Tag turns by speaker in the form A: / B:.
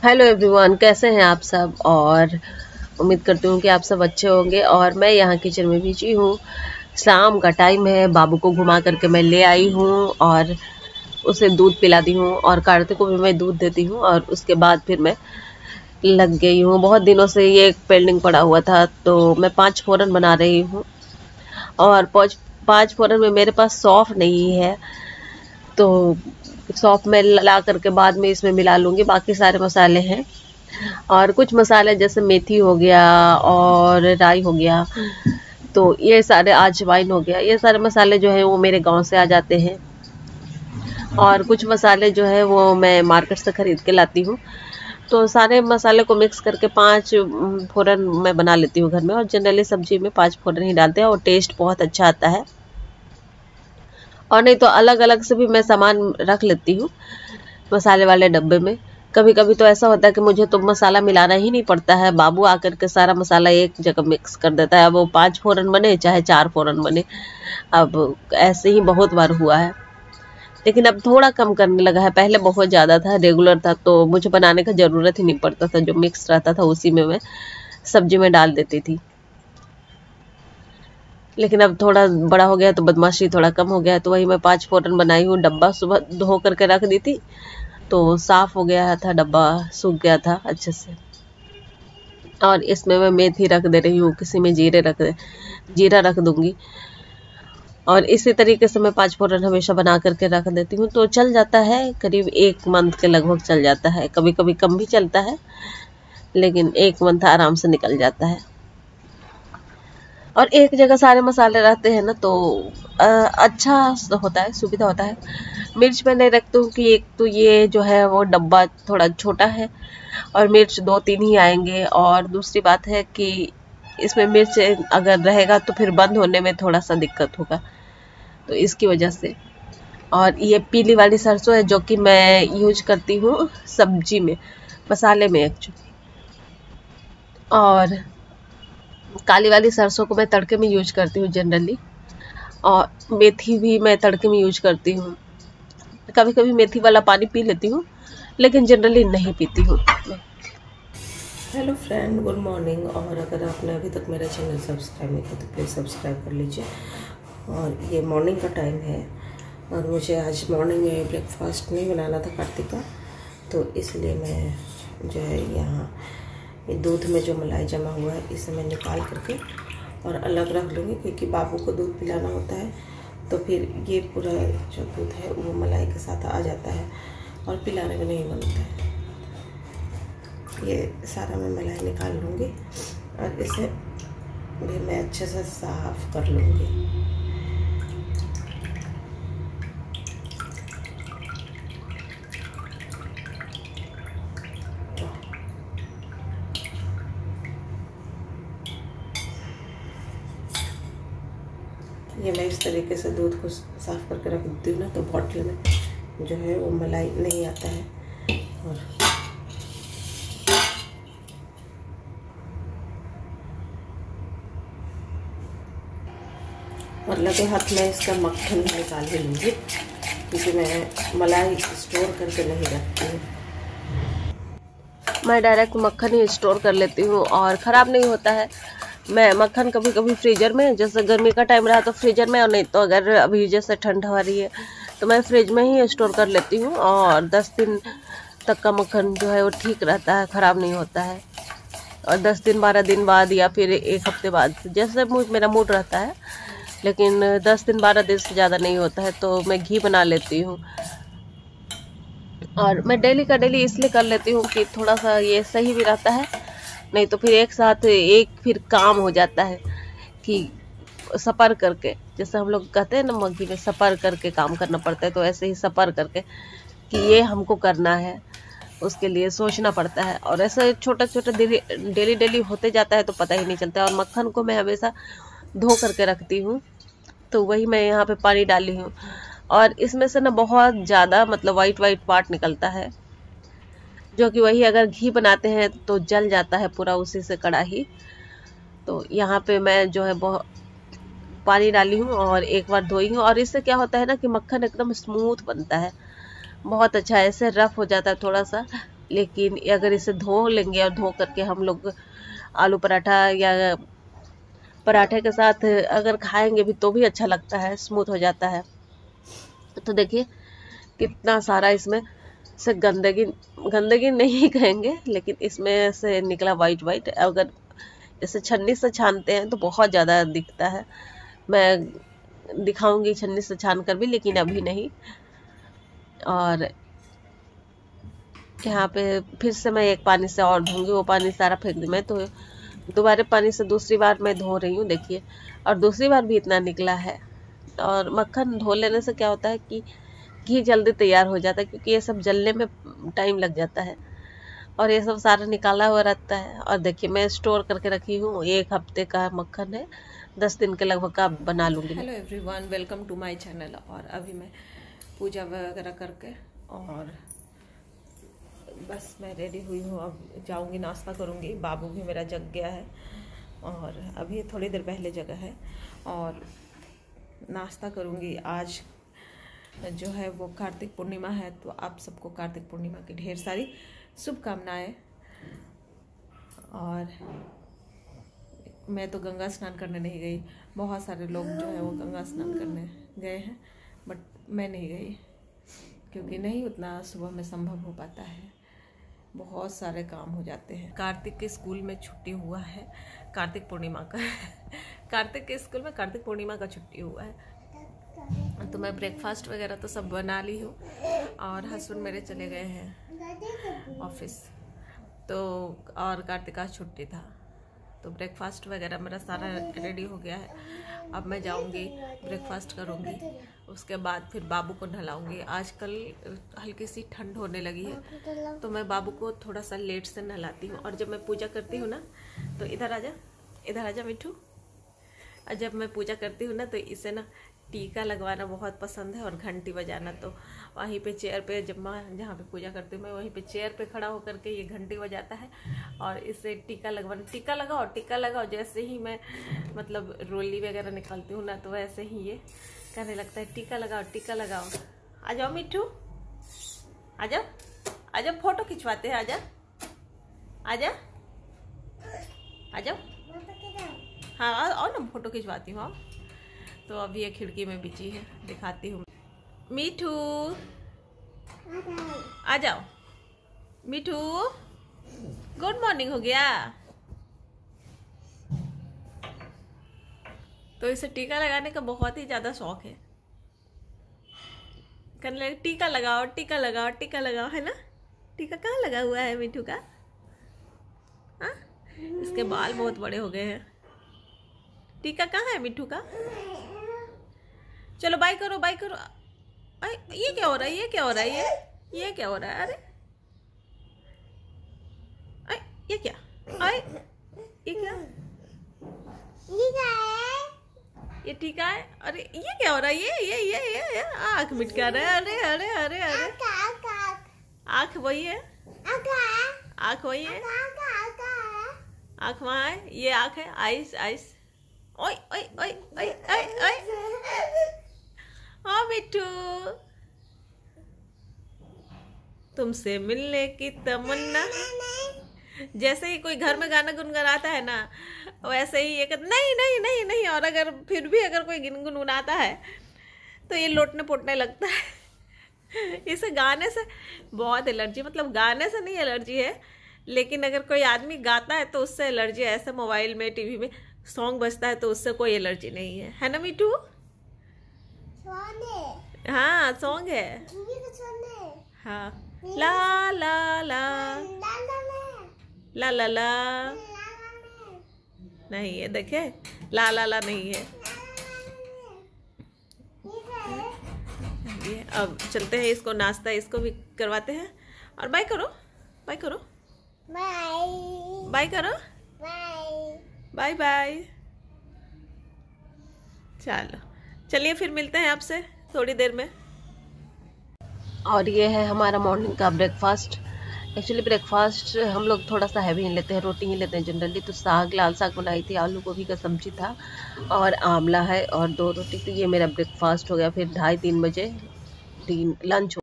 A: Hello everyone, कैसे हैं आप सब। और उम्मीद करती हूँ कि आप सब अच्छे होंगे। और मैं यहाँ किचन में बिजी हूँ। शाम का टाइम है, बाबू को घुमा करके मैं ले आई हूँ और उसे दूध पिलाती हूँ और कार्तिक को भी मैं दूध देती हूँ। और उसके बाद फिर मैं लग गई हूँ। बहुत दिनों से ये एक पेंडिंग पड़ा हुआ था, तो मैं 5 फोरन बना रही हूँ। और पाँच फोरन में मेरे पास सौंफ नहीं है, तो सौंफ में ला करके बाद में इसमें मिला लूँगी। बाकी सारे मसाले हैं और कुछ मसाले जैसे मेथी हो गया और राई हो गया, तो ये सारे, अजवाइन हो गया, ये सारे मसाले जो है वो मेरे गांव से आ जाते हैं। और कुछ मसाले जो है वो मैं मार्केट से ख़रीद के लाती हूँ। तो सारे मसाले को मिक्स करके 5 फोरन मैं बना लेती हूँ घर में। और जनरली सब्जी में 5 फोरन ही डालते हैं और टेस्ट बहुत अच्छा आता है। और नहीं तो अलग अलग से भी मैं सामान रख लेती हूँ मसाले वाले डब्बे में। कभी कभी तो ऐसा होता है कि मुझे तो मसाला मिलाना ही नहीं पड़ता है, बाबू आकर के सारा मसाला एक जगह मिक्स कर देता है। अब वो 5 फोरन बने चाहे 4 फोरन बने, अब ऐसे ही बहुत बार हुआ है। लेकिन अब थोड़ा कम करने लगा है, पहले बहुत ज़्यादा था, रेगुलर था, तो मुझे बनाने का ज़रूरत ही नहीं पड़ता था। जो मिक्स रहता था उसी में मैं सब्जी में डाल देती थी। लेकिन अब थोड़ा बड़ा हो गया तो बदमाशी थोड़ा कम हो गया है, तो वही मैं 5 फोरन बनाई हूँ। डब्बा सुबह धो करके रख दी थी, तो साफ हो गया था, डब्बा सूख गया था अच्छे से। और इसमें मैं मेथी रख दे रही हूँ, किसी में जीरा रख दूंगी। और इसी तरीके से मैं 5 फोरन हमेशा बना करके रख देती हूँ, तो चल जाता है। करीब 1 मंथ के लगभग चल जाता है, कभी कभी कम भी चलता है, लेकिन 1 मंथ आराम से निकल जाता है। और एक जगह सारे मसाले रहते हैं ना, तो अच्छा होता है, सुविधा होता है। मिर्च मैं नहीं रखती हूँ कि एक तो ये जो है वो डब्बा थोड़ा छोटा है और मिर्च 2-3 ही आएंगे। और दूसरी बात है कि इसमें मिर्च अगर रहेगा तो फिर बंद होने में थोड़ा सा दिक्कत होगा, तो इसकी वजह से। और ये पीली वाली सरसों है जो कि मैं यूज करती हूँ सब्जी में, मसाले में एक्चुअली। और काली वाली सरसों को मैं तड़के में यूज करती हूँ जनरली। और मेथी भी मैं तड़के में यूज करती हूँ। कभी कभी मेथी वाला पानी पी लेती हूँ, लेकिन जनरली नहीं पीती हूँ।
B: Hello friend, good morning. और अगर आपने अभी तक मेरा चैनल सब्सक्राइब नहीं किया तो प्लीज़ सब्सक्राइब कर लीजिए। और ये मॉर्निंग का टाइम है और मुझे आज मॉर्निंग में ब्रेकफास्ट नहीं बनाना था कार्तिक का, तो इसलिए मैं जो है यहाँ ये दूध में जो मलाई जमा हुआ है इसे मैं निकाल करके और अलग रख लूँगी, क्योंकि बाबू को दूध पिलाना होता है। तो फिर ये पूरा जो दूध है वो मलाई के साथ आ जाता है और पिलाने में नहीं बनता है। ये सारा मैं मलाई निकाल लूँगी और इसे भी मैं अच्छे से साफ कर लूँगी। ये मैं इस तरीके से दूध को साफ करके रख देती हूँ ना, तो बॉटल में जो है वो मलाई नहीं आता है। और लगे हाथ में इसका मक्खन निकाल ही लूँगी, क्योंकि मैं मलाई स्टोर करके नहीं रखती हूँ।
A: मैं डायरेक्ट मक्खन ही स्टोर कर लेती हूँ और ख़राब नहीं होता है। मैं मक्खन कभी कभी फ्रीजर में, जैसे गर्मी का टाइम रहा तो फ्रीजर में, और नहीं तो अगर अभी जैसे ठंड हो रही है तो मैं फ्रिज में ही स्टोर कर लेती हूँ। और 10 दिन तक का मक्खन जो है वो ठीक रहता है, ख़राब नहीं होता है। और 10 दिन 12 दिन बाद या फिर 1 हफ्ते बाद, जैसे मेरा मूड रहता है। लेकिन 10 दिन 12 दिन से ज़्यादा नहीं होता है तो मैं घी बना लेती हूँ। और मैं डेली का डेली इसलिए कर लेती हूँ कि थोड़ा सा ये सही भी रहता है। नहीं तो फिर एक साथ फिर काम हो जाता है कि सफ़र करके, जैसे हम लोग कहते हैं ना मग्गी में, सफ़र करके काम करना पड़ता है, तो ऐसे ही सफ़र करके कि ये हमको करना है, उसके लिए सोचना पड़ता है। और ऐसे छोटा छोटा डेली डेली होते जाता है तो पता ही नहीं चलता। और मक्खन को मैं हमेशा धो करके रखती हूँ, तो वही मैं यहाँ पे पानी डाली हूँ। और इसमें से ना बहुत ज़्यादा मतलब वाइट पार्ट निकलता है, जो कि वही अगर घी बनाते हैं तो जल जाता है पूरा उसी से कढ़ाई। तो यहाँ पे मैं जो है बहुत पानी डाली हूँ और एक बार धोई हूँ। और इससे क्या होता है ना कि मक्खन एकदम स्मूथ बनता है, बहुत अच्छा। ऐसे रफ हो जाता है थोड़ा सा, लेकिन अगर इसे धो लेंगे और धो करके हम लोग आलू पराठा या पराठे के साथ अगर खाएंगे भी तो भी अच्छा लगता है, स्मूथ हो जाता है। तो देखिए कितना सारा इसमें से गंदगी नहीं कहेंगे, लेकिन इसमें से निकला वाइट वाइट। अगर इसे छन्नी से छानते हैं तो बहुत ज़्यादा दिखता है। मैं दिखाऊंगी छन्नी से छान कर भी, लेकिन अभी नहीं। और यहाँ पे फिर से मैं एक पानी से और धोऊंगी, वो पानी सारा फेंक दूँ। मैं तो दोबारा पानी से दूसरी बार मैं धो रही हूँ, देखिए। और दूसरी बार भी इतना निकला है। और मक्खन धो लेने से क्या होता है कि घी जल्दी तैयार हो जाता है, क्योंकि ये सब जलने में टाइम लग जाता है और ये सब सारा निकाला हुआ रहता है। और देखिए मैं स्टोर करके रखी हूँ, 1 हफ्ते का मक्खन है, 10 दिन के लगभग का बना लूँगी।
B: Hello everyone, welcome to my channel. और अभी मैं पूजा वगैरह करके और बस मैं रेडी हुई हूँ। अब जाऊँगी, नाश्ता करूँगी। बाबू भी मेरा जग गया है और अभी थोड़ी देर पहले जगा है और नाश्ता करूँगी। आज जो है वो कार्तिक पूर्णिमा है, तो आप सबको कार्तिक पूर्णिमा की ढेर सारी शुभकामनाएं। और मैं तो गंगा स्नान करने नहीं गई। बहुत सारे लोग जो है वो गंगा स्नान करने गए हैं, बट मैं नहीं गई क्योंकि नहीं उतना सुबह में संभव हो पाता है, बहुत सारे काम हो जाते हैं। कार्तिक के स्कूल में छुट्टी हुआ है, कार्तिक पूर्णिमा का कार्तिक के स्कूल में कार्तिक पूर्णिमा का छुट्टी हुआ है। तो मैं ब्रेकफास्ट वगैरह तो सब बना ली हूँ और हस्बैंड मेरे चले गए हैं ऑफिस, तो और कार्तिक का छुट्टी था, तो ब्रेकफास्ट वगैरह मेरा सारा रेडी हो गया है। अब मैं जाऊँगी, ब्रेकफास्ट करूँगी, उसके बाद फिर बाबू को नहलाऊँगी। आजकल हल्की सी ठंड होने लगी है, तो मैं बाबू को थोड़ा सा लेट से नहलाती हूँ। और जब मैं पूजा करती हूँ ना, तो इधर आजा मिठू। जब मैं पूजा करती हूँ ना, तो इसे ना टीका लगवाना बहुत पसंद है और घंटी बजाना। तो वहीं पे चेयर पे, जब मैं जहाँ पे पूजा करती हूँ, मैं वहीं पे चेयर पे खड़ा होकर के ये घंटी बजाता है और इसे टीका लगवाना। टीका लगाओ। जैसे ही मैं मतलब रोली वगैरह निकालती हूँ ना, तो वैसे ही ये कहने लगता है टीका लगाओ। आ जाओ मिठू, आ जाओ, फोटो खिंचवाते हैं। आ जाओ। हाँ और ना फोटो खिंचवाती हूँ। तो अभी ये खिड़की में बिछी है, दिखाती हूँ। मीठू आ जाओ। मीठू गुड मॉर्निंग हो गया। तो इसे टीका लगाने का बहुत ही ज्यादा शौक है। कहने लगे टीका लगाओ, है ना। टीका कहाँ लगा हुआ है मीठू का? हाँ, इसके बाल बहुत बड़े हो गए हैं। टीका कहाँ है मीठू का? चलो बाय करो। ये क्या हो रहा है? ये क्या हो रहा है? अरे ये क्या? ये टीका है। अरे ये क्या हो रहा है? ये आँख मिटका रहा है। अरे आँख वही है। आँख वहाँ है। ये आँख है। आइस। ओए हाँ मिठू, तुमसे मिलने की तमन्ना। जैसे ही कोई घर में गाना गुनगुनाता है ना, वैसे ही ये नहीं। और अगर फिर भी अगर कोई गुनगुनाता है तो ये लोटने पोटने लगता है। इसे गाने से बहुत एलर्जी, मतलब गाने से नहीं एलर्जी है, लेकिन अगर कोई आदमी गाता है तो उससे एलर्जी है। ऐसे मोबाइल में, टीवी में सॉन्ग बजता है तो उससे कोई एलर्जी नहीं है ना मीठू? हाँ सॉन्ग है। हाँ ला नहीं है, देखे ला नहीं है। ये अब चलते हैं, इसको नाश्ता इसको भी करवाते हैं। और बाय करो। बाय। चलिए फिर मिलते हैं आपसे थोड़ी देर में।
A: और ये है हमारा मॉर्निंग का ब्रेकफास्ट। एक्चुअली ब्रेकफास्ट हम लोग थोड़ा सा हैवी ही लेते हैं, रोटी ही लेते हैं जनरली। तो लाल साग बनाई थी, आलू गोभी का सब्जी था और आंवला है और 2 रोटी। तो ये मेरा ब्रेकफास्ट हो गया। फिर 2:30-3 बजे लंच